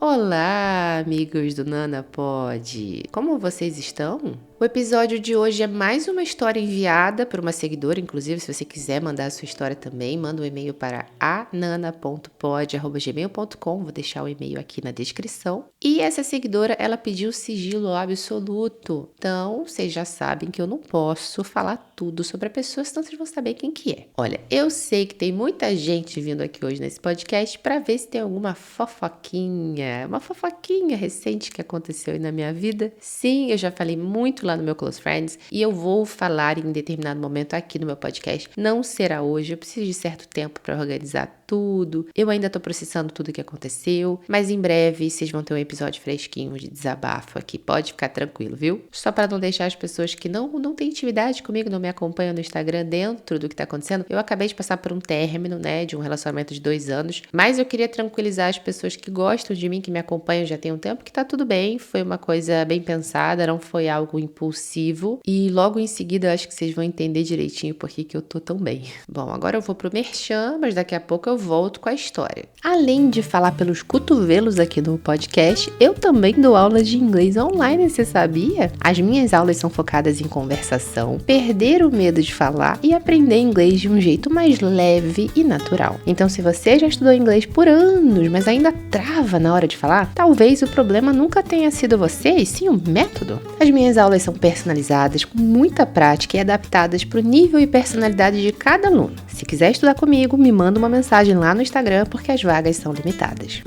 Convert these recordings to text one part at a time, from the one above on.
Olá, amigos do Nana Pod! Como vocês estão? O episódio de hoje é mais uma história enviada por uma seguidora, inclusive se você quiser mandar a sua história também, manda um e-mail para anana.pod@gmail.com, vou deixar o e-mail aqui na descrição. E essa seguidora, ela pediu sigilo absoluto, então vocês já sabem que eu não posso falar tudo sobre a pessoa, senão vocês vão saber quem que é. Olha, eu sei que tem muita gente vindo aqui hoje nesse podcast para ver se tem alguma fofoquinha, uma fofoquinha recente que aconteceu aí na minha vida. Sim, eu já falei muito lá no meu Close Friends e eu vou falar em determinado momento aqui no meu podcast. Não será hoje, eu preciso de certo tempo para organizar tudo. Eu ainda tô processando tudo que aconteceu, mas em breve vocês vão ter um episódio fresquinho de desabafo aqui. Pode ficar tranquilo, viu? Só para não deixar as pessoas que não têm intimidade comigo, não me acompanham no Instagram dentro do que tá acontecendo. Eu acabei de passar por um término, né, de um relacionamento de 2 anos, mas eu queria tranquilizar as pessoas que gostam de mim, que me acompanham já tem um tempo, que tá tudo bem, foi uma coisa bem pensada, não foi algo impulsivo e logo em seguida eu acho que vocês vão entender direitinho por que eu tô tão bem. Bom, agora eu vou pro merchan, mas daqui a pouco eu volto com a história. Além de falar pelos cotovelos aqui no podcast, eu também dou aulas de inglês online, você sabia? As minhas aulas são focadas em conversação, perder o medo de falar e aprender inglês de um jeito mais leve e natural. Então, se você já estudou inglês por anos, mas ainda trava na hora de falar, talvez o problema nunca tenha sido você, e sim o método. As minhas aulas são personalizadas, com muita prática e adaptadas para o nível e personalidade de cada aluno. Se quiser estudar comigo, me manda uma mensagem lá no Instagram, porque as vagas são limitadas.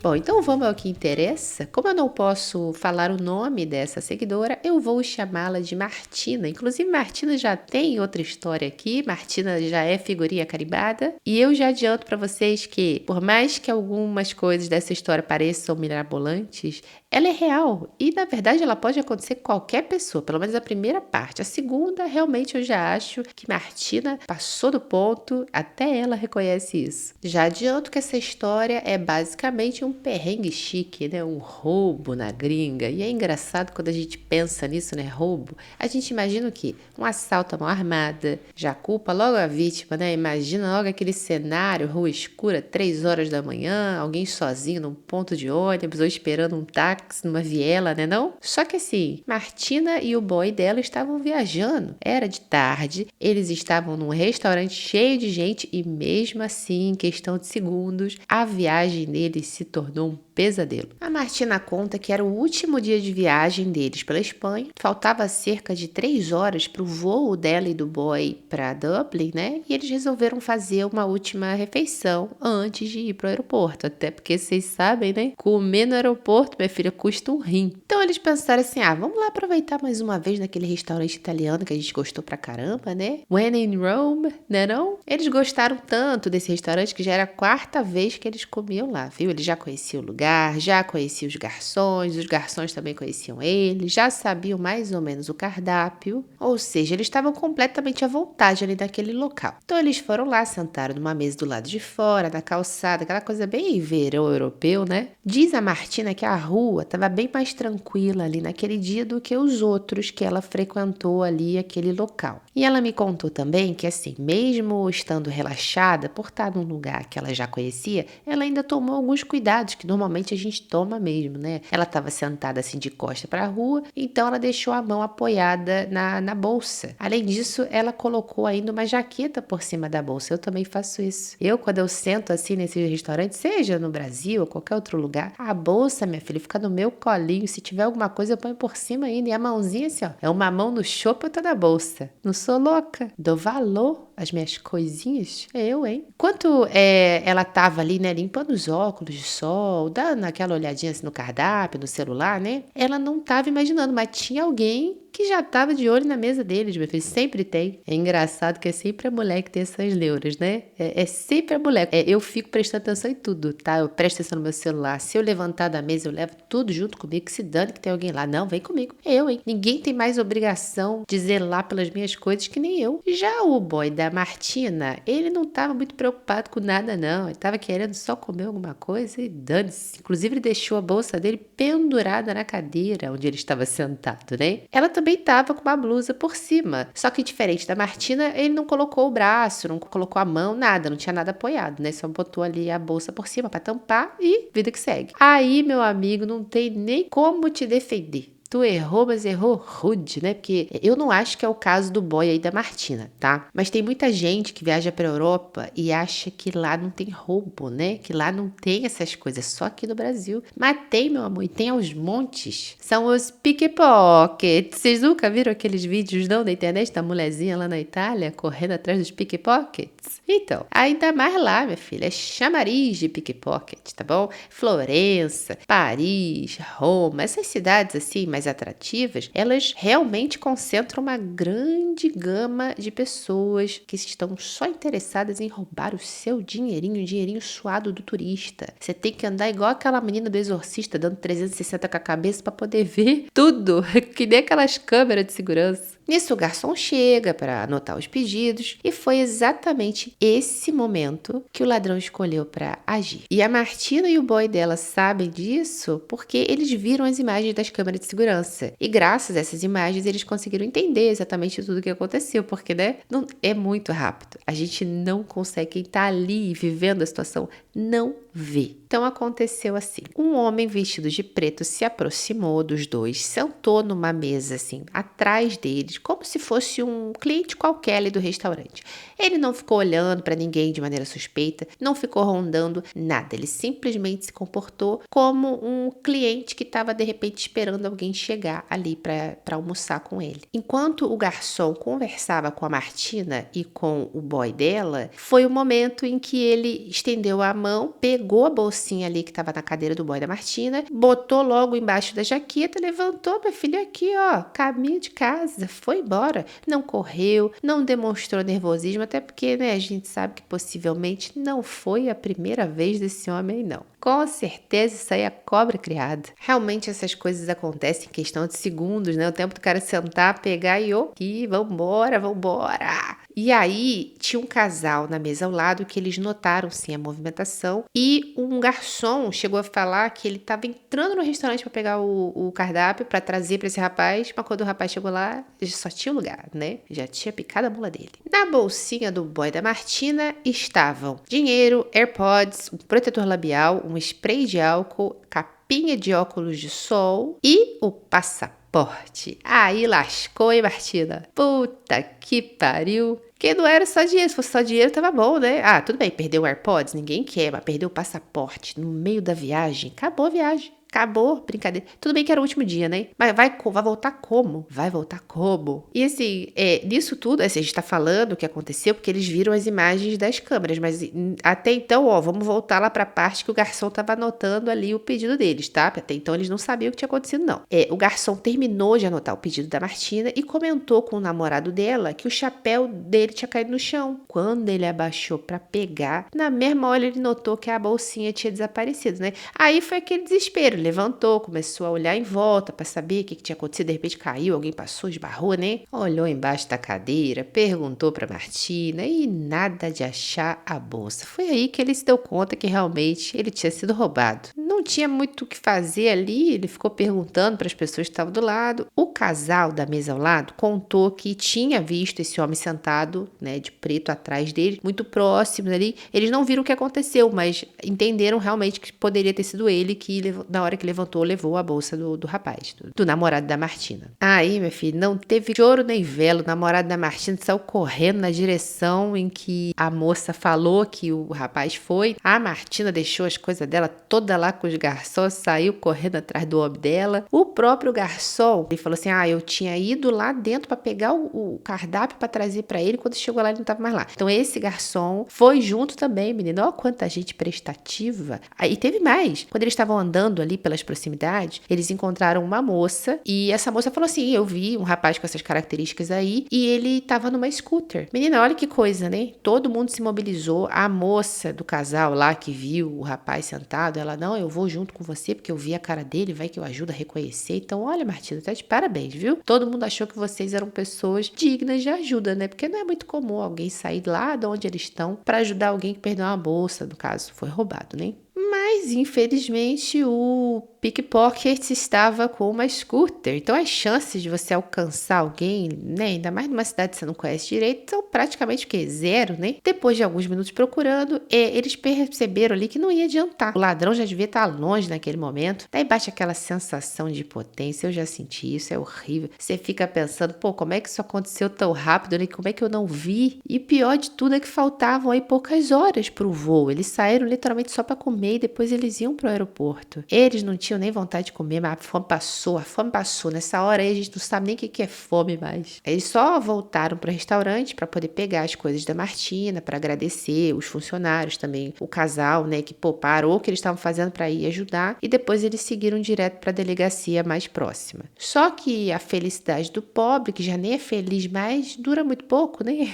Bom, então vamos ao que interessa. Como eu não posso falar o nome dessa seguidora, eu vou chamá-la de Martina. Inclusive, Martina já tem outra história aqui. Martina já é figurinha carimbada. E eu já adianto para vocês que, por mais que algumas coisas dessa história pareçam mirabolantes, ela é real. E, na verdade, ela pode acontecer com qualquer pessoa, pelo menos a primeira parte. A segunda, realmente, eu já acho que Martina passou do ponto, até ela reconhece isso. Já adianto que essa história é basicamente um perrengue chique, né? Um roubo na gringa. E é engraçado quando a gente pensa nisso, né? Roubo. A gente imagina o quê? Um assalto à mão armada. Já culpa logo a vítima, né? Imagina logo aquele cenário, rua escura, 3 horas da manhã, alguém sozinho num ponto de ônibus ou esperando um táxi numa viela, né não? Só que assim, Martina e o boy dela estavam viajando. Era de tarde, eles estavam num restaurante cheio de gente e mesmo assim, em questão de segundos, a viagem deles se tornou um pesadelo. A Martina conta que era o último dia de viagem deles pela Espanha, faltava cerca de 3 horas para o voo dela e do boy para Dublin, né? E eles resolveram fazer uma última refeição antes de ir para o aeroporto, até porque vocês sabem, né? Comer no aeroporto, minha filha, custa um rim. Então eles pensaram assim, vamos lá aproveitar mais uma vez naquele restaurante italiano que a gente gostou pra caramba, né? When in Rome, né não? Eles gostaram tanto desse restaurante que já era a 4ª vez que eles comiam lá, viu? Eles já conheciam o lugar, já conheciam os garçons também conheciam eles, já sabiam mais ou menos o cardápio, ou seja, eles estavam completamente à vontade ali naquele local. Então eles foram lá, sentaram numa mesa do lado de fora, na calçada, aquela coisa bem verão europeu, né? Diz a Martina que a rua estava bem mais tranquila ali naquele dia do que os outros que ela frequentou ali aquele local. E ela me contou também que assim, mesmo estando relaxada por estar num lugar que ela já conhecia, ela ainda tomou alguns cuidados que normalmente a gente toma mesmo, né? Ela estava sentada assim de costa para a rua, então ela deixou a mão apoiada na bolsa. Além disso, ela colocou ainda uma jaqueta por cima da bolsa. Eu também faço isso. Quando eu sento assim nesse restaurante, seja no Brasil ou qualquer outro lugar, a bolsa, minha filha, fica no meu colinho. Se tiver alguma coisa, eu ponho por cima ainda. E a mãozinha assim, ó, é uma mão no chope e outra na bolsa. Não sou louca. Dou valor às minhas coisinhas. Eu, hein? Enquanto ela tava ali, né, limpando os óculos de sol, dando aquela olhadinha assim no cardápio, no celular, né? Ela não tava imaginando, mas tinha alguém que já tava de olho na mesa deles, meu filho. Sempre tem. É engraçado que é sempre a mulher que tem essas neuras, né? É sempre a mulher. Eu fico prestando atenção em tudo, tá? Eu presto atenção no meu celular. Se eu levantar da mesa, eu levo tudo junto comigo, que se dane que tem alguém lá. Não, vem comigo. Eu, hein? Ninguém tem mais obrigação de zelar pelas minhas coisas que nem eu. Já o boy da Martina, ele não estava muito preocupado com nada não, ele estava querendo só comer alguma coisa e dane-se. Inclusive ele deixou a bolsa dele pendurada na cadeira onde ele estava sentado, né? Ela também estava com uma blusa por cima, só que diferente da Martina, ele não colocou o braço, não colocou a mão, nada, não tinha nada apoiado, né? Só botou ali a bolsa por cima para tampar e vida que segue. Aí, meu amigo, não tem nem como te defender. Tu errou, mas errou rude, né? Porque eu não acho que é o caso do boy aí da Martina, tá? Mas tem muita gente que viaja pra Europa e acha que lá não tem roubo, né? Que lá não tem essas coisas, só aqui no Brasil. Mas tem, meu amor, e tem aos montes. São os pickpockets. Vocês nunca viram aqueles vídeos não na internet da mulherzinha lá na Itália correndo atrás dos pickpockets? Então, ainda mais lá, minha filha, é chamariz de pickpocket, tá bom? Florença, Paris, Roma, essas cidades assim, mais atrativas, elas realmente concentram uma grande gama de pessoas que estão só interessadas em roubar o seu dinheirinho, o dinheirinho suado do turista. Você tem que andar igual aquela menina do Exorcista, dando 360 com a cabeça para poder ver tudo, que nem aquelas câmeras de segurança. Nisso, o garçom chega para anotar os pedidos e foi exatamente esse momento que o ladrão escolheu para agir. E a Martina e o boy dela sabem disso porque eles viram as imagens das câmeras de segurança. E graças a essas imagens, eles conseguiram entender exatamente tudo o que aconteceu, porque, né, não, é muito rápido. A gente não consegue, quem tá ali vivendo a situação, não vê. Então aconteceu assim, um homem vestido de preto se aproximou dos dois, sentou numa mesa assim, atrás deles, como se fosse um cliente qualquer ali do restaurante. Ele não ficou olhando para ninguém de maneira suspeita, não ficou rondando nada, ele simplesmente se comportou como um cliente que estava de repente esperando alguém chegar ali para almoçar com ele. Enquanto o garçom conversava com a Martina e com o boy dela, foi o momento em que ele estendeu a mão, pegou a bolsinha ali que estava na cadeira do boy da Martina, botou logo embaixo da jaqueta, levantou, minha filha, aqui ó, caminho de casa, foi embora. Não correu, não demonstrou nervosismo, até porque, né, a gente sabe que possivelmente não foi a primeira vez desse homem, não. Com certeza isso aí é cobra criada. Realmente essas coisas acontecem em questão de segundos, né? O tempo do cara sentar, pegar e vambora, vambora. E aí tinha um casal na mesa ao lado que eles notaram sim a movimentação e um garçom chegou a falar que ele estava entrando no restaurante para pegar o cardápio para trazer para esse rapaz, mas quando o rapaz chegou lá, só tinha lugar, né? Já tinha picado a mula dele. Na bolsinha do boy da Martina estavam dinheiro, AirPods, um protetor labial, um spray de álcool, capinha de óculos de sol e o passaporte. Aí lascou, hein, Martina? Puta que pariu. Porque não era só dinheiro, se fosse só dinheiro tava bom, né? Ah, tudo bem, perdeu o AirPods, ninguém quer, mas perdeu o passaporte no meio da viagem, acabou a viagem. Acabou, brincadeira. Tudo bem que era o último dia, né? Mas vai voltar como? Vai voltar como? E assim, nisso tudo, assim, a gente tá falando o que aconteceu porque eles viram as imagens das câmeras, mas até então, ó, vamos voltar lá pra parte que o garçom tava anotando ali o pedido deles, tá? Até então eles não sabiam o que tinha acontecido, não. O garçom terminou de anotar o pedido da Martina e comentou com o namorado dela que o chapéu dele tinha caído no chão. Quando ele abaixou pra pegar, na mesma hora ele notou que a bolsinha tinha desaparecido, né? Aí foi aquele desespero. Levantou, começou a olhar em volta para saber o que tinha acontecido. De repente caiu, alguém passou, esbarrou, né? Olhou embaixo da cadeira, perguntou para Martina e nada de achar a bolsa. Foi aí que ele se deu conta que realmente ele tinha sido roubado. Não tinha muito o que fazer ali, ele ficou perguntando para as pessoas que estavam do lado. O casal da mesa ao lado contou que tinha visto esse homem sentado, né, de preto atrás dele, muito próximo ali. Eles não viram o que aconteceu, mas entenderam realmente que poderia ter sido ele que, na hora que levantou, levou a bolsa do rapaz, do namorado da Martina. Aí, minha filha, não teve choro nem velo. O namorado da Martina saiu correndo na direção em que a moça falou que o rapaz foi. A Martina deixou as coisas dela toda lá com os garçons, saiu correndo atrás do homem dela. O próprio garçom, ele falou assim, eu tinha ido lá dentro para pegar o cardápio para trazer para ele, quando chegou lá ele não estava mais lá. Então esse garçom foi junto também, menina. Olha quanta gente prestativa. Aí teve mais. Quando eles estavam andando ali pelas proximidades, eles encontraram uma moça e essa moça falou assim, eu vi um rapaz com essas características aí e ele estava numa scooter. Menina, olha que coisa, né? Todo mundo se mobilizou. A moça do casal lá que viu o rapaz sentado, ela, não, eu vou junto com você, porque eu vi a cara dele, vai que eu ajudo a reconhecer. Então, olha, Martina, tá de parabéns, viu? Todo mundo achou que vocês eram pessoas dignas de ajuda, né? Porque não é muito comum alguém sair lá de onde eles estão para ajudar alguém que perdeu uma bolsa, no caso, foi roubado, né? Mas, infelizmente, o pickpocket estava com uma scooter. Então, as chances de você alcançar alguém, né, ainda mais numa cidade que você não conhece direito, são praticamente o quê? Zero, né? Depois de alguns minutos procurando, eles perceberam ali que não ia adiantar. O ladrão já devia estar longe naquele momento. Daí bate aquela sensação de impotência. Eu já senti isso, é horrível. Você fica pensando, pô, como é que isso aconteceu tão rápido, né? Como é que eu não vi? E pior de tudo é que faltavam aí poucas horas para o voo. Eles saíram literalmente só para comer e depois eles iam para o aeroporto. Eles não tinham nem vontade de comer, mas a fome passou. Nessa hora aí a gente não sabe nem o que é fome mais. Eles só voltaram para o restaurante para poder pegar as coisas da Martina, para agradecer os funcionários também, o casal, né, que pô, parou o que eles estavam fazendo para ir ajudar e depois eles seguiram direto para a delegacia mais próxima. Só que a felicidade do pobre, que já nem é feliz mais, dura muito pouco, né?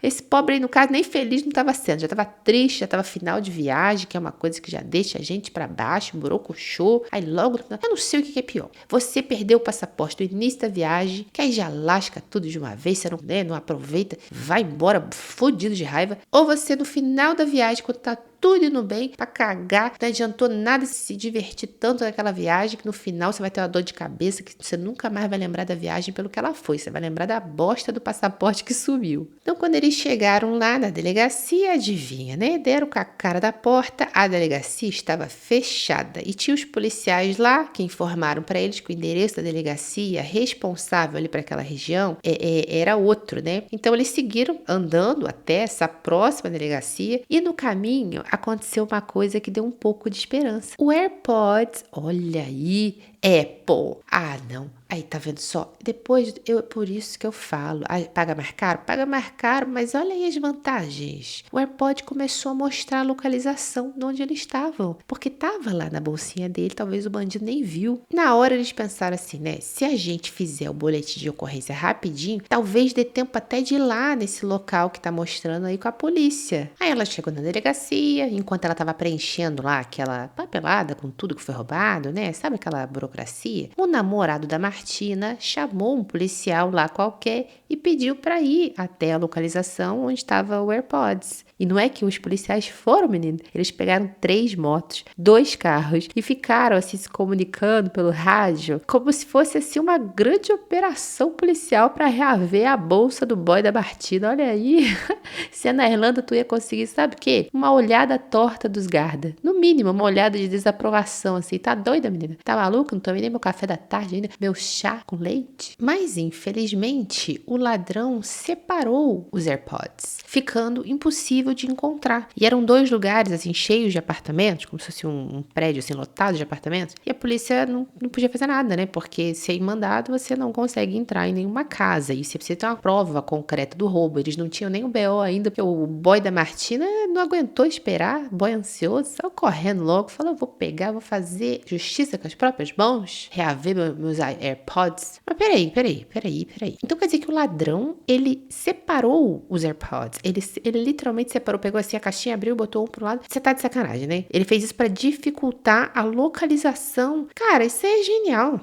Esse pobre aí, no caso, nem feliz não estava sendo, já estava triste, já estava final de viagem, que é uma coisa que já deixa a gente para baixo, borocochô. Aí logo, eu não sei o que é pior. Você perdeu o passaporte no início da viagem, que aí já lasca tudo de uma vez, você não, né, não aproveita, vai embora fodido de raiva. Ou você no final da viagem, quando tá tudo indo bem, pra cagar, não adiantou nada se divertir tanto naquela viagem, que no final você vai ter uma dor de cabeça, que você nunca mais vai lembrar da viagem pelo que ela foi, você vai lembrar da bosta do passaporte que sumiu. Então quando eles chegaram lá na delegacia, adivinha, né? Deram com a cara da porta, a delegacia estava fechada e tinha os policiais lá que informaram para eles que o endereço da delegacia responsável ali para aquela região era outro, né? Então eles seguiram andando até essa próxima delegacia e no caminho aconteceu uma coisa que deu um pouco de esperança. O AirPods, olha aí, Apple. Ah, não. Aí, tá vendo só? Depois, por isso que eu falo. Paga mais caro, mas olha aí as vantagens. O AirPod começou a mostrar a localização de onde eles estavam, porque tava lá na bolsinha dele, talvez o bandido nem viu. Na hora eles pensaram assim, né? Se a gente fizer o boletim de ocorrência rapidinho, talvez dê tempo até de ir lá nesse local que tá mostrando aí com a polícia. Aí ela chegou na delegacia, enquanto ela tava preenchendo lá aquela papelada com tudo que foi roubado, né? Sabe aquela burocracia? O namorado da Martina chamou um policial lá qualquer e pediu para ir até a localização onde estava o AirPods. E não é que os policiais foram, menino. Eles pegaram 3 motos, 2 carros e ficaram assim se comunicando pelo rádio, como se fosse assim uma grande operação policial para reaver a bolsa do boy da Martina. Olha aí, se é na Irlanda tu ia conseguir, sabe o quê? Uma olhada torta dos guarda. No mínimo, uma olhada de desaprovação, assim. Tá doida, menina? Tá maluca? Não tomei nem meu café da tarde ainda, meu chá com leite? Mas, infelizmente, o ladrão separou os AirPods, ficando impossível de encontrar. E eram 2 lugares, assim, cheios de apartamentos, como se fosse um prédio, assim, lotado de apartamentos. E a polícia não podia fazer nada, né? Porque sem mandado você não consegue entrar em nenhuma casa. E você precisa ter uma prova concreta do roubo. Eles não tinham nem o BO ainda, porque o boy da Martina não aguentou esperar, boy ansioso, saiu correndo logo, falou, vou pegar, vou fazer justiça com as próprias mãos, reaver meus AirPods. Mas peraí. Então quer dizer que o ladrão, ele separou os AirPods, ele literalmente separou, pegou assim a caixinha, abriu, botou um pro lado. Você tá de sacanagem, né? Ele fez isso pra dificultar a localização. Cara, isso é genial.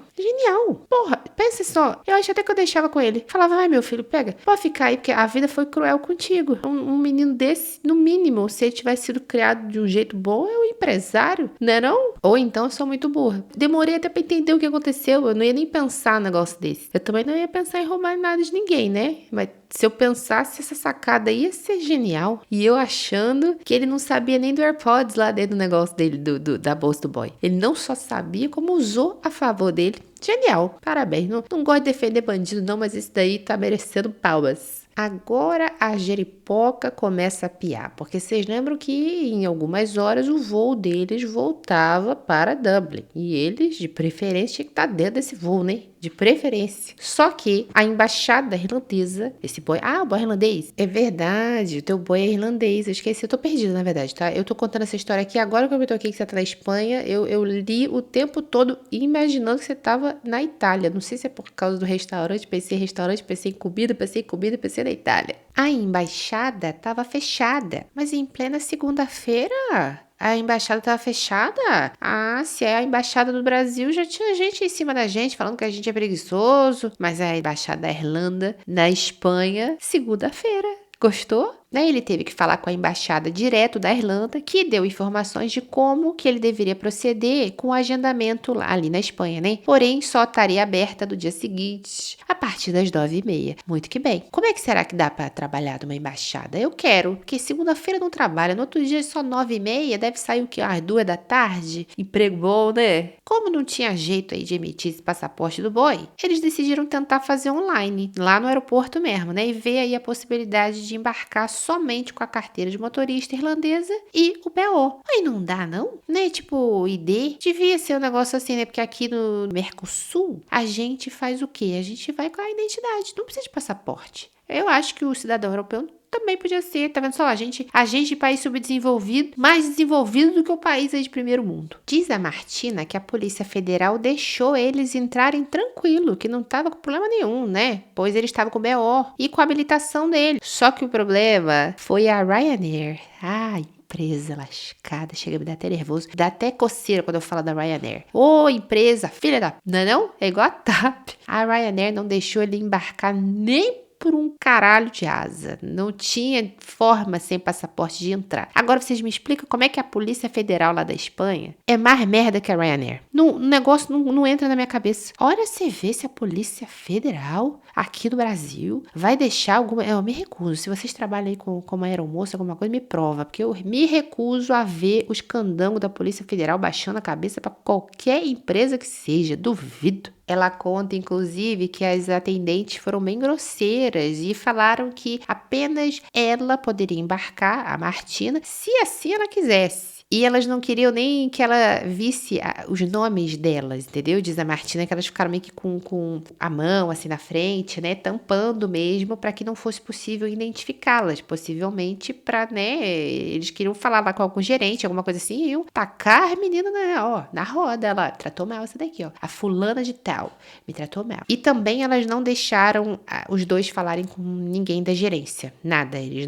Porra, pensa só, eu acho até que eu deixava com ele. Falava, vai meu filho, pega, pode ficar aí, porque a vida foi cruel contigo. Um menino desse, no mínimo, se ele tivesse sido criado de um jeito bom, é um empresário, né não? Ou então eu sou muito burra. Demorei até pra entender o que aconteceu, eu não ia nem pensar um negócio desse. Eu também não ia pensar em roubar nada de ninguém, né? Mas se eu pensasse, essa sacada ia ser genial. E eu achando que ele não sabia nem do AirPods lá dentro do negócio dele, da bolsa do boy. Ele não só sabia, como usou a favor dele. Genial, parabéns. Não gosto de defender bandido não, mas esse daí tá merecendo palmas. Agora a jeripoca começa a piar, porque vocês lembram que em algumas horas o voo deles voltava para Dublin. E eles, de preferência, tinham que estar dentro desse voo, né? De preferência. Só que a embaixada irlandesa, esse boy... Ah, o boy irlandês. É verdade, o teu boy é irlandês. Eu esqueci, eu tô perdida, na verdade, tá? Eu tô contando essa história aqui, agora que eu me toquei que você tá na Espanha, eu li o tempo todo imaginando que você tava na Itália. Não sei se é por causa do restaurante, pensei em comida, pensei na Itália. A embaixada estava fechada, mas em plena segunda-feira A embaixada estava fechada? Ah, se é a embaixada do Brasil, já tinha gente em cima da gente falando que a gente é preguiçoso. Mas a embaixada da Irlanda, na Espanha, segunda-feira. Gostou? Né? Ele teve que falar com a embaixada direto da Irlanda, que deu informações de como que ele deveria proceder com o agendamento lá, ali na Espanha, né? Porém, só estaria aberta do dia seguinte, a partir das 9h30. Muito que bem. Como é que será que dá para trabalhar numa embaixada? Eu quero, porque segunda-feira não trabalha, no outro dia é só 9h30, deve sair o quê? Às 2h da tarde? Emprego bom, né? Como não tinha jeito aí de emitir esse passaporte do boy, eles decidiram tentar fazer online, lá no aeroporto mesmo, né? E ver aí a possibilidade de embarcar somente com a carteira de motorista irlandesa e o BO. Aí não dá, não? Né? Tipo, ID? Devia ser um negócio assim, né? Porque aqui no Mercosul, a gente faz o quê? A gente vai com a identidade, não precisa de passaporte. Eu acho que o cidadão europeu também podia ser, tá vendo só? A gente de país subdesenvolvido, mais desenvolvido do que o país aí de primeiro mundo. Diz a Martina que a Polícia Federal deixou eles entrarem tranquilo, que não tava com problema nenhum, né? Pois eles estavam com BO e com a habilitação dele. Só que o problema foi a Ryanair. Ai, empresa lascada, chega a me dar até nervoso. Dá até coceira quando eu falo da Ryanair. Ô, empresa, filha da... Não é não? É igual a TAP. A Ryanair não deixou ele embarcar nem por um caralho de asa. Não tinha forma sem passaporte de entrar. Agora vocês me explicam como é que a Polícia Federal lá da Espanha é mais merda que a Ryanair. O negócio não entra na minha cabeça. Olha, você vê se a Polícia Federal aqui do Brasil vai deixar alguma... Eu me recuso. Se vocês trabalham aí como aeromoça, alguma coisa, me prova. Porque eu me recuso a ver os candangos da Polícia Federal baixando a cabeça para qualquer empresa que seja. Duvido. Ela conta, inclusive, que as atendentes foram bem grosseiras e falaram que apenas ela poderia embarcar, a Martina, se assim ela quisesse. E elas não queriam nem que ela visse os nomes delas, entendeu? Diz a Martina que elas ficaram meio que com a mão assim na frente, né? Tampando mesmo para que não fosse possível identificá-las. Possivelmente para, né? Eles queriam falar lá com algum gerente, alguma coisa assim, e iam tacar a menina na roda. Ela tratou mal essa daqui, ó. A fulana de tal me tratou mal. E também elas não deixaram os dois falarem com ninguém da gerência. Nada. Eles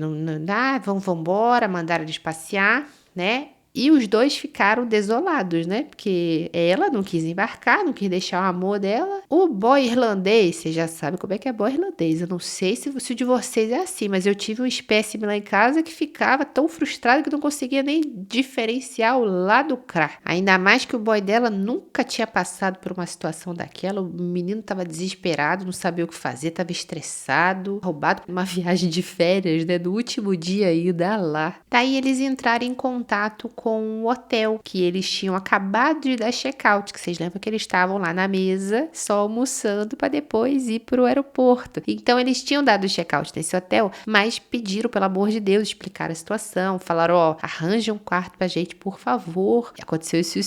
vamos embora, mandaram eles passear, né? E os dois ficaram desolados, né? Porque ela não quis embarcar, não quis deixar o amor dela. O boy irlandês, você já sabe como é que é boy irlandês. Eu não sei se o de vocês é assim, mas eu tive um espécime lá em casa que ficava tão frustrado que não conseguia nem diferenciar o lado crá. Ainda mais que o boy dela nunca tinha passado por uma situação daquela. O menino tava desesperado, não sabia o que fazer, tava estressado, roubado por uma viagem de férias, né? No último dia ainda lá. Daí eles entraram em contato com o hotel, que eles tinham acabado de dar check-out, que vocês lembram que eles estavam lá na mesa, só almoçando para depois ir pro aeroporto. Então eles tinham dado check-out nesse hotel, mas pediram, pelo amor de Deus, explicar a situação, falaram, ó, arranja um quarto pra gente, por favor. E aconteceu isso.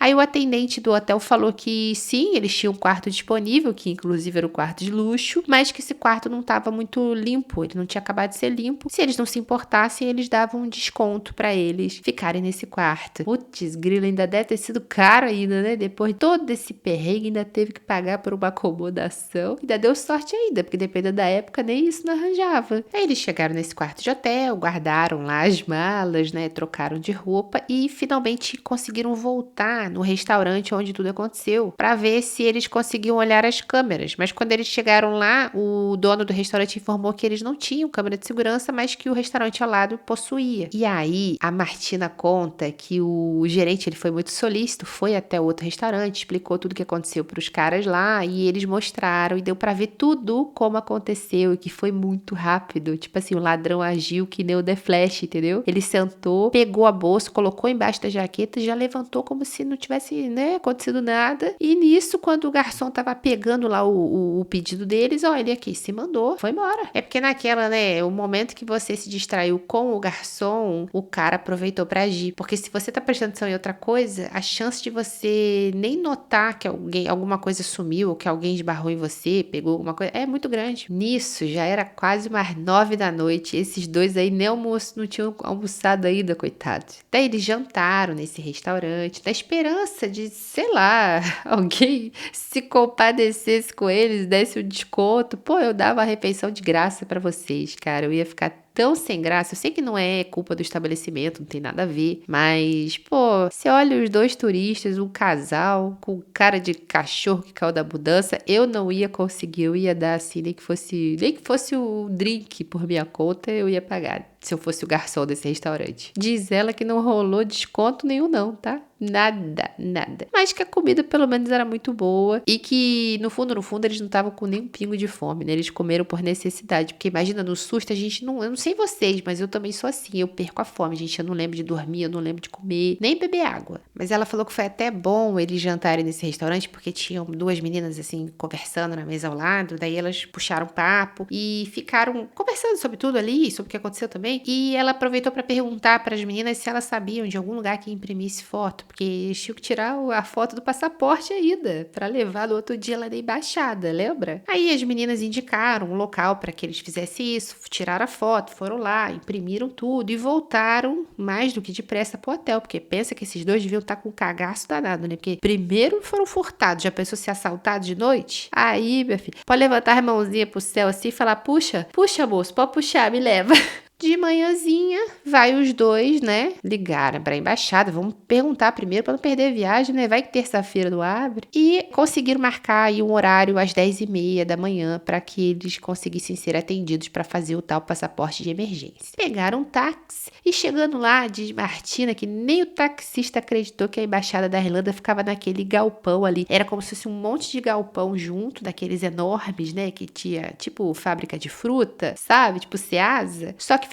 Aí o atendente do hotel falou que sim, eles tinham um quarto disponível, que inclusive era um quarto de luxo, mas que esse quarto não estava muito limpo, ele não tinha acabado de ser limpo. Se eles não se importassem, eles davam um desconto para eles ficarem nesse quarto. Putz, grilo, ainda deve ter sido caro ainda, né? Depois de todo esse perrengue, ainda teve que pagar por uma acomodação. Ainda deu sorte ainda, porque dependendo da época, nem isso não arranjava. Aí eles chegaram nesse quarto de hotel, guardaram lá as malas, né? Trocaram de roupa e finalmente conseguiram voltar no restaurante onde tudo aconteceu, para ver se eles conseguiam olhar as câmeras. Mas quando eles chegaram lá, o dono do restaurante informou que eles não tinham câmera de segurança, mas que o restaurante ao lado possuía. E aí, a Martina conta que o gerente, ele foi muito solícito, foi até o outro restaurante, explicou tudo o que aconteceu para os caras lá e eles mostraram e deu para ver tudo como aconteceu e que foi muito rápido. Tipo assim, o ladrão agiu que nem o The Flash, entendeu? Ele sentou, pegou a bolsa, colocou embaixo da jaqueta e já levantou como se não tivesse, né, acontecido nada. E nisso, quando o garçom tava pegando lá o pedido deles, ó, ele aqui se mandou, foi embora. É porque naquela, né, o momento que você se distraiu com o garçom, o cara aproveitou para agir. Porque se você tá prestando atenção em outra coisa, a chance de você nem notar que alguma coisa sumiu, ou que alguém esbarrou em você, pegou alguma coisa, é muito grande. Nisso, já era quase umas 9h da noite. Esses dois aí nem não tinham almoçado ainda, coitados. Daí eles jantaram nesse restaurante, na esperança de, sei lá, alguém se compadecesse com eles, desse um desconto. Pô, eu dava a refeição de graça pra vocês, cara. Eu ia ficar tão sem graça. Eu sei que não é culpa do estabelecimento, não tem nada a ver, mas, pô, você olha os dois turistas, um casal com cara de cachorro que caiu da mudança, eu não ia conseguir, eu ia dar assim, nem que fosse o drink por minha conta, eu ia pagar, se eu fosse o garçom desse restaurante. Diz ela que não rolou desconto nenhum não, tá? Nada, nada. Mas que a comida pelo menos era muito boa e que no fundo, eles não estavam com nenhum pingo de fome, né? Eles comeram por necessidade, porque imagina, no susto a gente não, eu não sei vocês, mas eu também sou assim, eu perco a fome, gente, eu não lembro de dormir, eu não lembro de comer, nem beber água. Mas ela falou que foi até bom eles jantarem nesse restaurante, porque tinham duas meninas assim, conversando na mesa ao lado, daí elas puxaram papo e ficaram conversando sobre tudo ali, sobre o que aconteceu também, e ela aproveitou para perguntar para as meninas se elas sabiam de algum lugar que imprimisse foto, porque eles tinham que tirar a foto do passaporte ainda, para levar no outro dia lá na embaixada, lembra? Aí as meninas indicaram um local para que eles fizessem isso, tiraram a foto, foram lá, imprimiram tudo e voltaram mais do que depressa pro hotel, porque pensa que esses dois deviam estar com um cagaço danado, né? Porque primeiro foram furtados, já pensou ser assaltados de noite? Aí, minha filha, pode levantar a mãozinha pro céu assim e falar, puxa, moço, pode puxar, me leva. De manhãzinha, vai os dois, né, ligaram para a embaixada, vamos perguntar primeiro para não perder a viagem, né, vai que terça-feira não abre, e conseguiram marcar aí um horário às 10h30 da manhã para que eles conseguissem ser atendidos para fazer o tal passaporte de emergência. Pegaram um táxi e chegando lá, diz Martina que nem o taxista acreditou que a embaixada da Irlanda ficava naquele galpão ali, era como se fosse um monte de galpão junto, daqueles enormes, né, que tinha tipo fábrica de fruta, sabe, tipo Ceasa, só que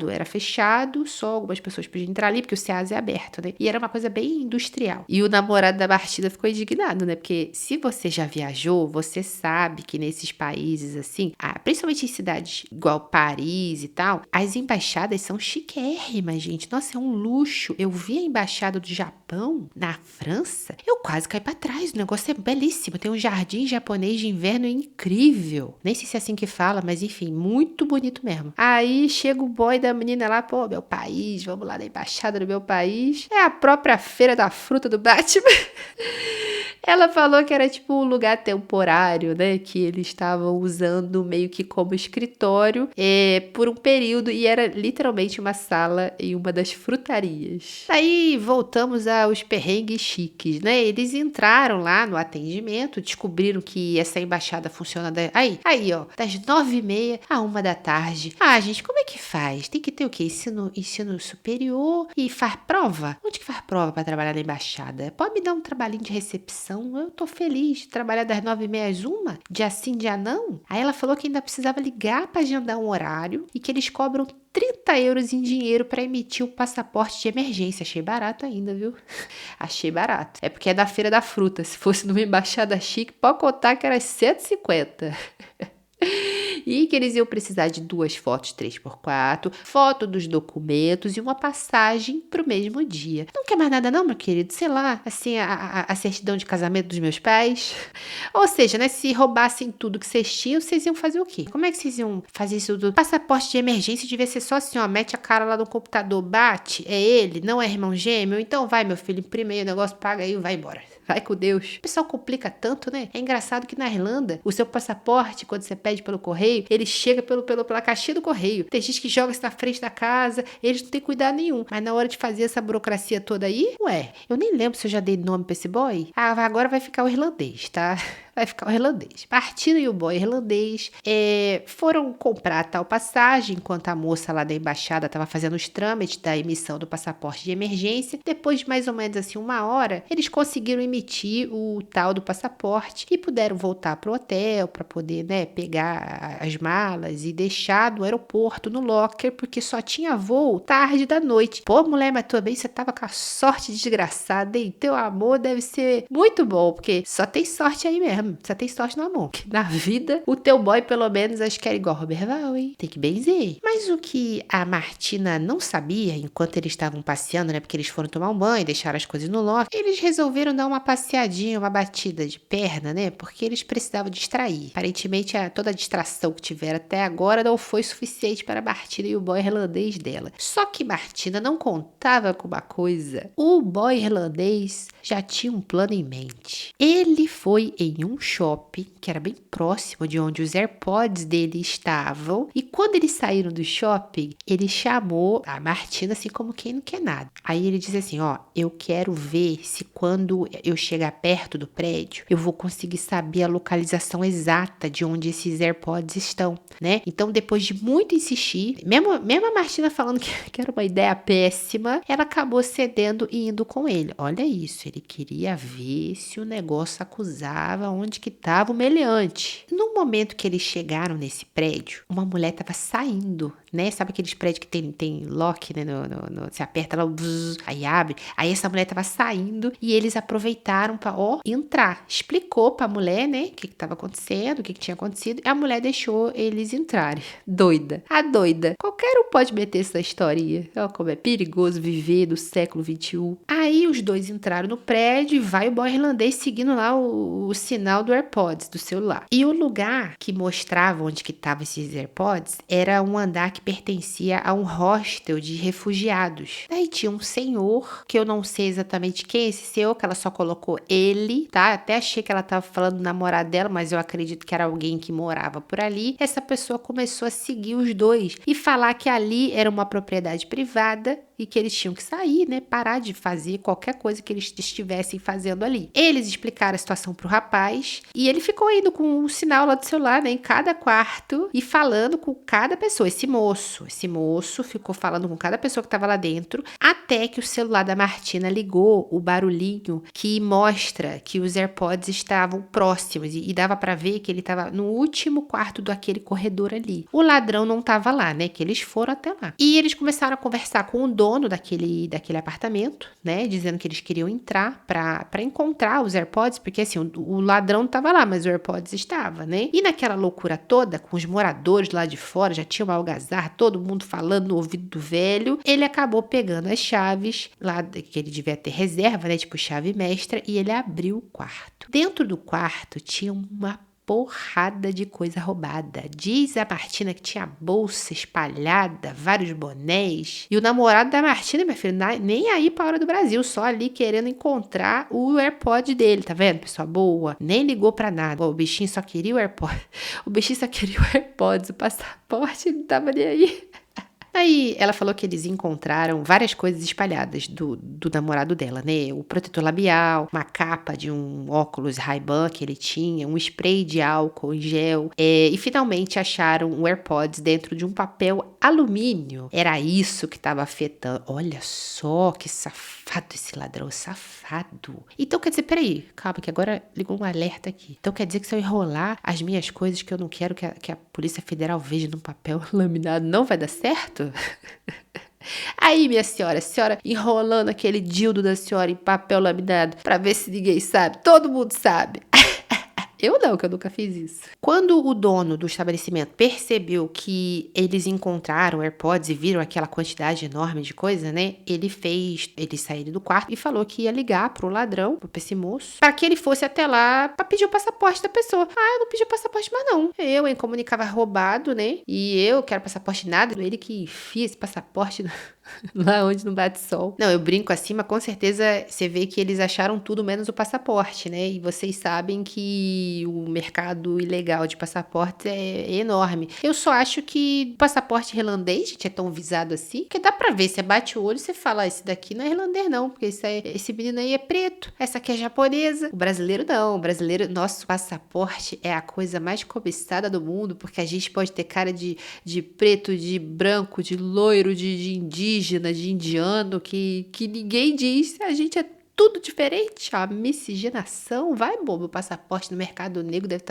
era fechado, só algumas pessoas podiam entrar ali, porque o Ceasa é aberto, né? E era uma coisa bem industrial. E o namorado da Martina ficou indignado, né? Porque se você já viajou, você sabe que nesses países assim, principalmente em cidades igual Paris e tal, as embaixadas são chiquérrimas, gente. Nossa, é um luxo. Eu vi a embaixada do Japão na França, eu quase caí pra trás. O negócio é belíssimo. Tem um jardim japonês de inverno incrível. Nem sei se é assim que fala, mas enfim, muito bonito mesmo. Aí chega o boy da menina lá, pô, meu país, vamos lá na embaixada do meu país. É a própria feira da fruta do Batman. Ela falou que era tipo um lugar temporário, né? Que eles estavam usando meio que como escritório por um período e era literalmente uma sala em uma das frutarias. Aí voltamos aos perrengues chiques, né? Eles entraram lá no atendimento, descobriram que essa embaixada funciona aí, ó, das 9h30 à 1h da tarde. Gente, como é que faz? Tem que ter o quê? Ensino superior e faz prova? Onde que faz prova para trabalhar na embaixada? Pode me dar um trabalhinho de recepção? Eu tô feliz de trabalhar das 9h30 às 1h, dia sim, dia não. Aí ela falou que ainda precisava ligar para agendar um horário e que eles cobram 30 euros em dinheiro para emitir o passaporte de emergência. Achei barato ainda, viu? Achei barato. É porque é da Feira da Fruta. Se fosse numa embaixada chique, pode contar que era 150. E que eles iam precisar de 2 fotos 3x4, foto dos documentos e uma passagem pro mesmo dia. Não quer mais nada não, meu querido? Sei lá, assim, a certidão de casamento dos meus pais? Ou seja, né, se roubassem tudo que vocês tinham, vocês iam fazer o quê? Como é que vocês iam fazer isso do passaporte de emergência? Devia ser só assim, ó, mete a cara lá no computador, bate, é ele, não é irmão gêmeo? Então vai, meu filho, imprime aí o negócio, paga aí e vai embora. Vai com Deus. O pessoal complica tanto, né? É engraçado que na Irlanda, o seu passaporte, quando você pede pelo correio, ele chega pela caixinha do correio. Tem gente que joga isso na frente da casa, eles não têm cuidado nenhum. Mas na hora de fazer essa burocracia toda aí, eu nem lembro se eu já dei nome pra esse boy. Agora vai ficar o irlandês, tá? Vai ficar o irlandês. Martina e o boy irlandês foram comprar a tal passagem, enquanto a moça lá da embaixada estava fazendo os trâmites da emissão do passaporte de emergência. Depois de mais ou menos assim 1h, eles conseguiram emitir o tal do passaporte e puderam voltar pro hotel para poder, né, pegar as malas e deixar no aeroporto, no locker, porque só tinha voo tarde da noite. Pô, mulher, mas também você tava com a sorte desgraçada, hein? Teu amor deve ser muito bom, porque só tem sorte aí mesmo. Só tem sorte no amor. Na vida, o teu boy, pelo menos, acho que era igual Roberval, hein? Tem que benzer. Mas o que a Martina não sabia, enquanto eles estavam passeando, né? Porque eles foram tomar um banho, deixaram as coisas no loft, eles resolveram dar uma passeadinha, uma batida de perna, né? Porque eles precisavam distrair. Aparentemente, toda a distração que tiveram até agora não foi suficiente para a Martina e o boy irlandês dela. Só que Martina não contava com uma coisa. O boy irlandês já tinha um plano em mente. Ele foi em um num shopping, que era bem próximo de onde os AirPods dele estavam. E quando eles saíram do shopping, ele chamou a Martina assim como quem não quer nada. Aí ele disse assim, ó, eu quero ver se quando eu chegar perto do prédio, eu vou conseguir saber a localização exata de onde esses AirPods estão, né? Então, depois de muito insistir, mesmo a Martina falando que era uma ideia péssima, ela acabou cedendo e indo com ele. Olha isso, ele queria ver se o negócio acusava onde que estava o meliante. No momento que eles chegaram nesse prédio, uma mulher estava saindo, né? Sabe aqueles prédios que tem lock, né? Você aperta lá, aí abre. Aí essa mulher tava saindo e eles aproveitaram pra, entrar. Explicou pra mulher, né? O que tava acontecendo, o que tinha acontecido. E a mulher deixou eles entrarem. Doida. A doida. Qualquer um pode meter essa historinha. Olha como é perigoso viver no século XXI. Aí os dois entraram no prédio e vai o boy irlandês seguindo lá o sinal do AirPods, do celular. E o lugar que mostrava onde que estavam esses AirPods era um andar que pertencia a um hostel de refugiados. Daí tinha um senhor, que eu não sei exatamente quem é esse senhor, que ela só colocou ele, tá? Até achei que ela tava falando do namorado dela, mas eu acredito que era alguém que morava por ali. Essa pessoa começou a seguir os dois e falar que ali era uma propriedade privada e que eles tinham que sair, né? Parar de fazer qualquer coisa que eles estivessem fazendo ali. Eles explicaram a situação pro rapaz e ele ficou indo com o sinal lá do celular, né? Em cada quarto e falando com cada pessoa. Esse moço ficou falando com cada pessoa que estava lá dentro, até que o celular da Martina ligou o barulhinho que mostra que os AirPods estavam próximos e dava para ver que ele estava no último quarto daquele corredor ali. O ladrão não estava lá, né? Que eles foram até lá. E eles começaram a conversar com o dono daquele apartamento, né? Dizendo que eles queriam entrar para encontrar os AirPods, porque assim, o ladrão não estava lá, mas o AirPods estava, né? E naquela loucura toda, com os moradores lá de fora, já tinha uma algazarra, todo mundo falando no ouvido do velho, ele acabou pegando as chaves lá, que ele devia ter reserva, né? Tipo chave mestra, e ele abriu o quarto. Dentro do quarto tinha uma porrada de coisa roubada. Diz a Martina que tinha bolsa espalhada, vários bonés. E o namorado da Martina, minha filha, nem aí pra hora do Brasil, só ali querendo encontrar o AirPod dele, tá vendo? Pessoa boa, nem ligou pra nada. O bichinho só queria o AirPod. O bichinho só queria o AirPods, o passaporte não tava nem aí. Aí ela falou que eles encontraram várias coisas espalhadas do namorado dela, né? O protetor labial, uma capa de um óculos Ray-Ban que ele tinha, um spray de álcool em gel. E finalmente acharam um AirPods dentro de um papel alumínio. Era isso que estava afetando. Olha só que safado esse ladrão, safado. Então quer dizer, peraí, calma que agora ligou um alerta aqui. Então quer dizer que se eu enrolar as minhas coisas que eu não quero que a Polícia Federal veja num papel laminado, não vai dar certo? Aí, minha senhora, a senhora enrolando aquele dildo da senhora em papel laminado pra ver se ninguém sabe. Todo mundo sabe. Eu não, que eu nunca fiz isso. Quando o dono do estabelecimento percebeu que eles encontraram AirPods e viram aquela quantidade enorme de coisa, né? Eles saíram do quarto e falou que ia ligar pro ladrão, pra esse moço, para que ele fosse até lá pra pedir o passaporte da pessoa. Ah, eu não pedi o passaporte mais não. Eu, comunicava roubado, né? E eu quero passaporte nada. Ele que fez esse passaporte lá onde não bate sol. Não, eu brinco assim, mas com certeza você vê que eles acharam tudo menos o passaporte, né? E vocês sabem que o mercado ilegal de passaporte é enorme. Eu só acho que o passaporte irlandês, gente, é tão visado assim, que dá pra ver. Você bate o olho e você fala, esse daqui não é irlandês não, porque esse menino aí é preto, essa aqui é japonesa. O brasileiro não, o brasileiro, nosso passaporte é a coisa mais cobiçada do mundo, porque a gente pode ter cara de preto, de branco, de loiro, de indígena, de indiano, que ninguém diz. A gente é tudo diferente. A miscigenação, vai, bobo. O passaporte no mercado negro deve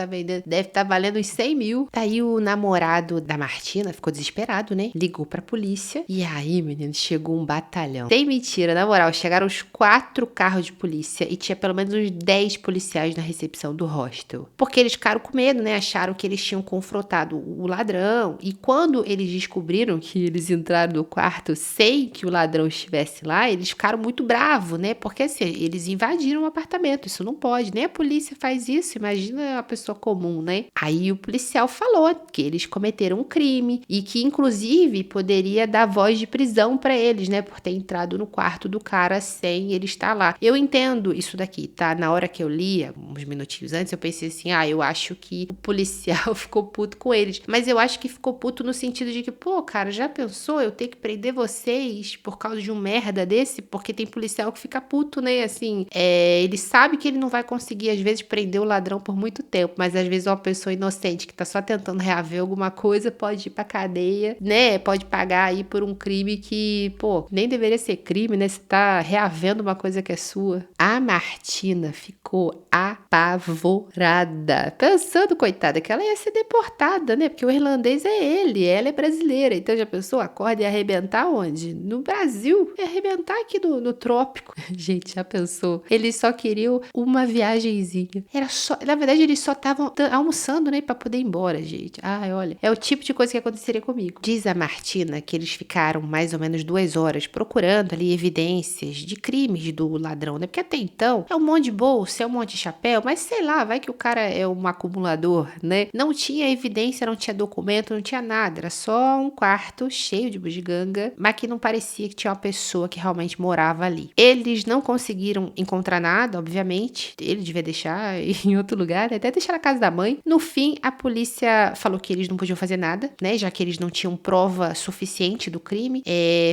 estar valendo uns 100 mil. Aí o namorado da Martina ficou desesperado, né? Ligou pra polícia. E aí, menino, chegou um batalhão. Sem mentira, na moral, chegaram os 4 carros de polícia e tinha pelo menos uns 10 policiais na recepção do hostel. Porque eles ficaram com medo, né? Acharam que eles tinham confrontado o ladrão. E quando eles descobriram que eles entraram no quarto sem que o ladrão estivesse lá, eles ficaram muito bravos, né? Porque assim, eles invadiram o apartamento, isso não pode, nem a polícia faz isso, imagina a pessoa comum, né? Aí o policial falou que eles cometeram um crime e que, inclusive, poderia dar voz de prisão pra eles, né? Por ter entrado no quarto do cara sem ele estar lá. Eu entendo isso daqui, tá? Na hora que eu lia, uns minutinhos antes, eu pensei assim, eu acho que o policial ficou puto com eles. Mas eu acho que ficou puto no sentido de que, pô, cara, já pensou eu ter que prender vocês por causa de um merda desse? Porque tem policial que fica puto, né? Assim, ele sabe que ele não vai conseguir, às vezes, prender o ladrão por muito tempo, mas às vezes uma pessoa inocente que tá só tentando reaver alguma coisa pode ir pra cadeia, né? Pode pagar aí por um crime que, pô, nem deveria ser crime, né? Você tá reavendo uma coisa que é sua. A Martina ficou apavorada, pensando, coitada, que ela ia ser deportada, né? Porque o irlandês é ele, ela é brasileira. Então já pensou, acorda e arrebentar onde? No Brasil. Ia arrebentar aqui no trópico. Gente, já pensou? Eles só queriam uma viagenzinha. Era só, na verdade, eles só estavam almoçando, né? Pra poder ir embora, gente. Ai, olha, é o tipo de coisa que aconteceria comigo. Diz a Martina que eles ficaram mais ou menos 2 horas procurando ali evidências de crimes do ladrão, né? Porque até então é um monte de bolsa, é um monte de chapéu, mas sei lá, vai que o cara é um acumulador, né? Não tinha evidência, não tinha documento, não tinha nada. Era só um quarto cheio de bugiganga, mas que não parecia que tinha uma pessoa que realmente morava ali. Eles não conseguiram encontrar nada, obviamente. Ele devia deixar em outro lugar, né? Até deixar na casa da mãe. No fim, a polícia falou que eles não podiam fazer nada, né? Já que eles não tinham prova suficiente do crime.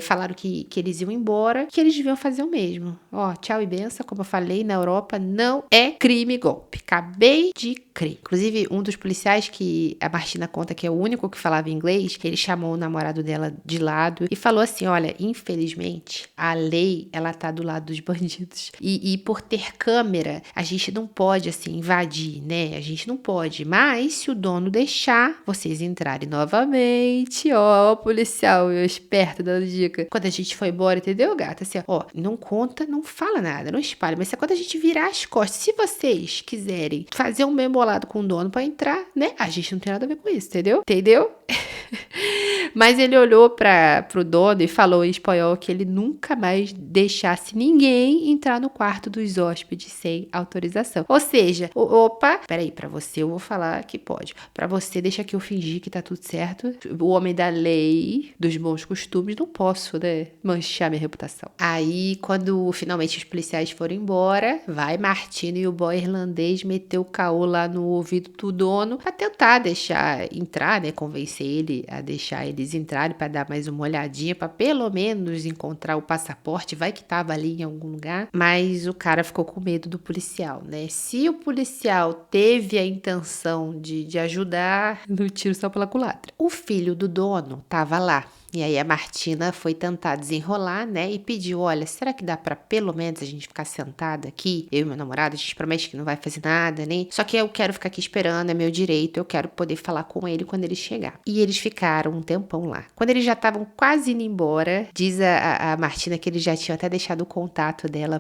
Falaram que eles iam embora, que eles deviam fazer o mesmo. Ó, tchau e benção, como eu falei, na Europa não é crime golpe. Acabei de crer. Inclusive, um dos policiais que a Martina conta que é o único que falava inglês, ele chamou o namorado dela de lado e falou assim, olha, infelizmente, a lei, ela tá do lado dos bandidos. E por ter câmera, a gente não pode, assim, invadir, né? A gente não pode. Mas, se o dono deixar vocês entrarem novamente, ó, o policial, eu esperto dando dica. Quando a gente foi embora, entendeu, gata? Assim, ó, não conta, não fala nada, não espalha. Mas quando a gente virar as costas, se vocês quiserem fazer um bem bolado com o dono pra entrar, né? A gente não tem nada a ver com isso, entendeu? Entendeu? Mas ele olhou pro dono e falou em espanhol que ele nunca mais deixasse ninguém entrar no quarto dos hóspedes sem autorização. Ou seja, opa, peraí, pra você eu vou falar que pode. Pra você, deixa que eu fingir que tá tudo certo. O homem da lei, dos bons costumes, não posso, né, manchar minha reputação. Aí, quando finalmente os policiais foram embora, vai Martina e o boy irlandês meteu o caô lá no ouvido do dono pra tentar deixar entrar, né, convencer ele a deixar eles entrarem pra dar mais uma olhadinha, pra pelo menos encontrar o passaporte, vai que tava ali em algum lugar. Mas o cara ficou com medo do policial, né? Se o policial teve a intenção de ajudar, no tiro só pela culatra. O filho do dono tava lá. E aí a Martina foi tentar desenrolar, né? E pediu, olha, será que dá pra pelo menos a gente ficar sentada aqui? Eu e meu namorado, a gente promete que não vai fazer nada, né? Só que eu quero ficar aqui esperando, é meu direito, eu quero poder falar com ele quando ele chegar. E eles ficaram um tempão lá. Quando eles já estavam quase indo embora, diz a Martina que eles já tinham até deixado o contato dela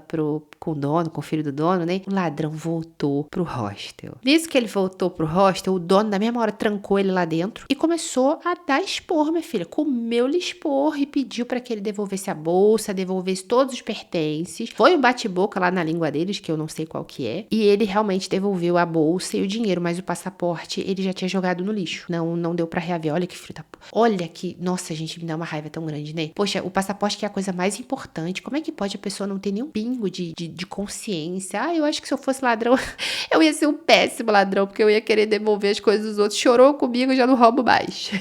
com o dono, com o filho do dono, né? O ladrão voltou pro hostel. Nisso que ele voltou pro hostel, o dono na mesma hora trancou ele lá dentro e começou a dar expor, minha filha. Comeu-lhe expor e pediu para que ele devolvesse a bolsa, devolvesse todos os pertences. Foi um bate-boca lá na língua deles, que eu não sei qual que é. E ele realmente devolveu a bolsa e o dinheiro, mas o passaporte ele já tinha jogado no lixo. Não deu pra reaver. Olha que filho da p... Olha que... Nossa, gente, me dá uma raiva tão grande, né? Poxa, o passaporte que é a coisa mais importante. Como é que pode a pessoa não ter nenhum pingo de consciência? Eu acho que se eu fosse ladrão, eu ia ser um péssimo ladrão, porque eu ia querer devolver as coisas dos outros. Chorou comigo, eu já não roubo mais.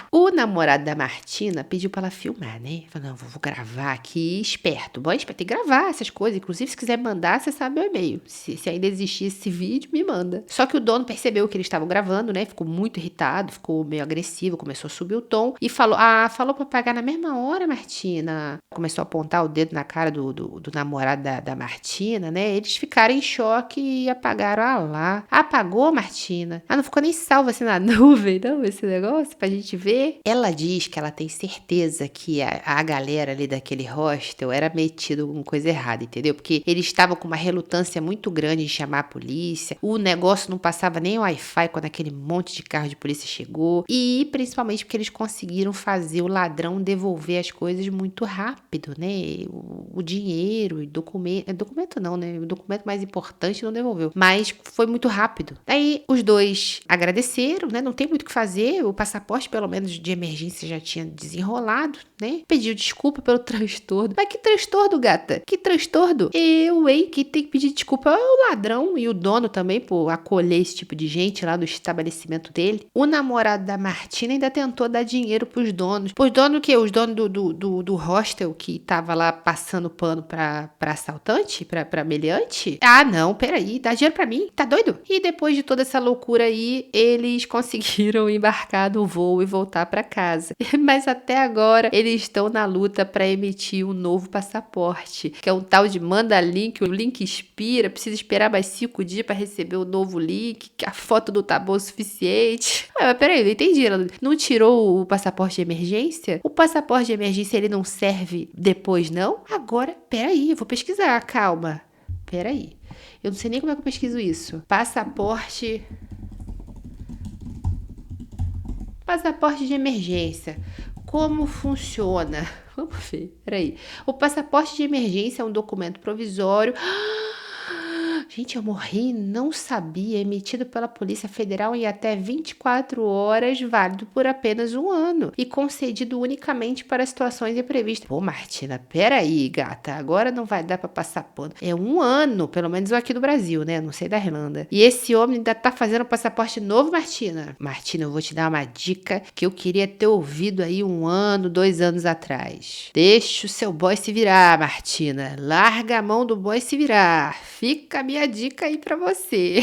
O namorado da Martina pediu pra ela filmar, né? Falou, não, vou gravar aqui, esperto. Bom, esperto, tem que gravar essas coisas. Inclusive, se quiser mandar, você sabe meu e-mail. Se ainda existir esse vídeo, me manda. Só que o dono percebeu que eles estavam gravando, né? Ficou muito irritado, ficou meio agressivo, começou a subir o tom. E falou pra pagar na mesma hora, Martina. Começou a apontar o dedo na cara do namorado da Martina, né? Eles ficaram em choque e apagaram. Ah lá. Apagou, Martina? Não ficou nem salvo assim na nuvem, não, esse negócio, pra gente ver. quê? Ela diz que ela tem certeza que a galera ali daquele hostel era metido com coisa errada, entendeu? Porque eles estavam com uma relutância muito grande em chamar a polícia, o negócio não passava nem Wi-Fi quando aquele monte de carro de polícia chegou, e principalmente porque eles conseguiram fazer o ladrão devolver as coisas muito rápido, né? O dinheiro, documento não, né? O documento mais importante não devolveu, mas foi muito rápido. Aí os dois agradeceram, né? Não tem muito o que fazer, o passaporte pelo menos de emergência já tinha desenrolado, né? Pediu desculpa pelo transtorno. Mas que transtorno, gata? Que transtorno? Eu, hein? Que tem que pedir desculpa é o ladrão e o dono também por acolher esse tipo de gente lá no estabelecimento dele. O namorado da Martina ainda tentou dar dinheiro pros donos. Pros donos o quê? Os donos do hostel que tava lá passando pano pra assaltante? Pra meliante? Ah, não, peraí, dá dinheiro pra mim, tá doido? E depois de toda essa loucura aí, eles conseguiram embarcar no voo e voltar pra casa. Mas até agora, eles estão na luta pra emitir um novo passaporte, que é um tal de manda link, o link expira, precisa esperar mais 5 dias pra receber o novo link, que a foto não tá boa o suficiente. Ah, mas peraí, não entendi, ela não tirou o passaporte de emergência? O passaporte de emergência, ele não serve depois, não? Agora, peraí, eu vou pesquisar, calma. Peraí, eu não sei nem como é que eu pesquiso isso. Passaporte de emergência. Como funciona? Vamos ver, peraí. O passaporte de emergência é um documento provisório. Gente, eu morri, não sabia. Emitido pela Polícia Federal em até 24 horas, válido por apenas 1 ano e concedido unicamente para situações imprevistas. Pô, Martina, peraí, gata, agora não vai dar pra passar pano. É 1 ano, pelo menos aqui do Brasil, né? Não sei da Irlanda. E esse homem ainda tá fazendo passaporte novo, Martina? Martina, eu vou te dar uma dica que eu queria ter ouvido aí 1 ano, 2 anos atrás. Deixa o seu boy se virar, Martina. Larga a mão do boy se virar. Fica a minha dica aí pra você.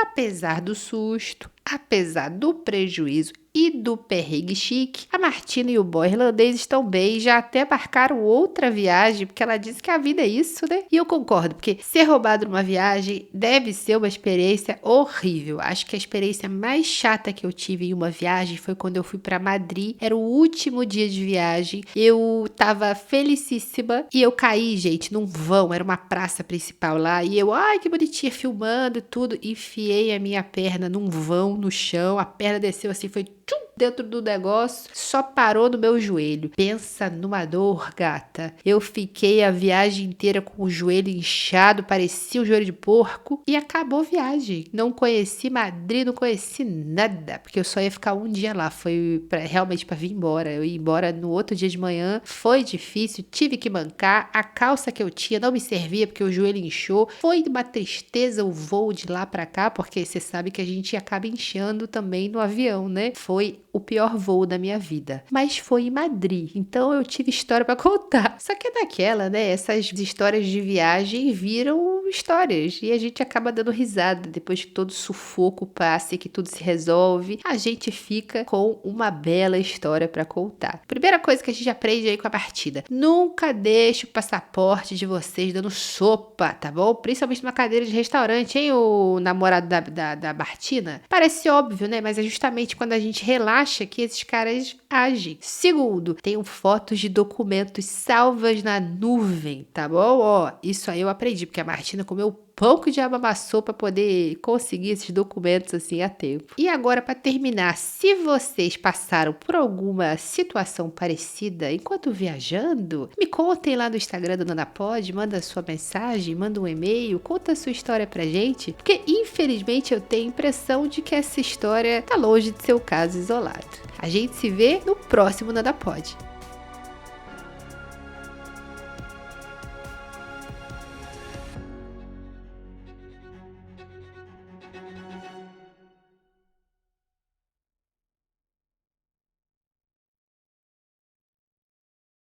Apesar do susto, apesar do prejuízo e do perrengue chique, a Martina e o boy irlandês estão bem e já até marcaram outra viagem, porque ela disse que a vida é isso, né? E eu concordo, porque ser roubado numa viagem deve ser uma experiência horrível. Acho que a experiência mais chata que eu tive em uma viagem foi quando eu fui pra Madrid. Era o último dia de viagem, eu tava felicíssima e eu caí, gente, num vão, era uma praça principal lá, e eu, ai, que bonitinha, filmando e tudo, enfiei a minha perna num vão no chão, a perna desceu assim, foi tchum, dentro do negócio, só parou no meu joelho. Pensa numa dor, gata. Eu fiquei a viagem inteira com o joelho inchado, parecia um joelho de porco, e acabou a viagem. Não conheci Madrid, não conheci nada, porque eu só ia ficar 1 dia lá, foi realmente para vir embora. Eu ia embora no outro dia de manhã, foi difícil, tive que bancar, a calça que eu tinha não me servia porque o joelho inchou, foi uma tristeza o voo de lá para cá, porque você sabe que a gente acaba inchando também no avião, né? Foi o pior voo da minha vida, mas foi em Madrid, então eu tive história pra contar. Só que é daquela, né? Essas histórias de viagem viram histórias e a gente acaba dando risada depois que todo sufoco passa e que tudo se resolve. A gente fica com uma bela história pra contar. Primeira coisa que a gente aprende aí com a partida: nunca deixe o passaporte de vocês dando sopa, tá bom? Principalmente numa cadeira de restaurante, hein? O namorado da Martina. Parece óbvio, né? Mas é justamente quando a gente relaxa que esses caras agem. Segundo, tenho fotos de documentos salvas na nuvem, tá bom? Ó, isso aí eu aprendi, porque a Martina comeu pão que o diabo amassou para poder conseguir esses documentos assim a tempo. E agora, para terminar, se vocês passaram por alguma situação parecida enquanto viajando, me contem lá no Instagram do Nana Pod, manda sua mensagem, manda um e-mail, conta a sua história pra gente, porque infelizmente eu tenho a impressão de que essa história tá longe de ser o caso isolado. A gente se vê no próximo Nana Pod.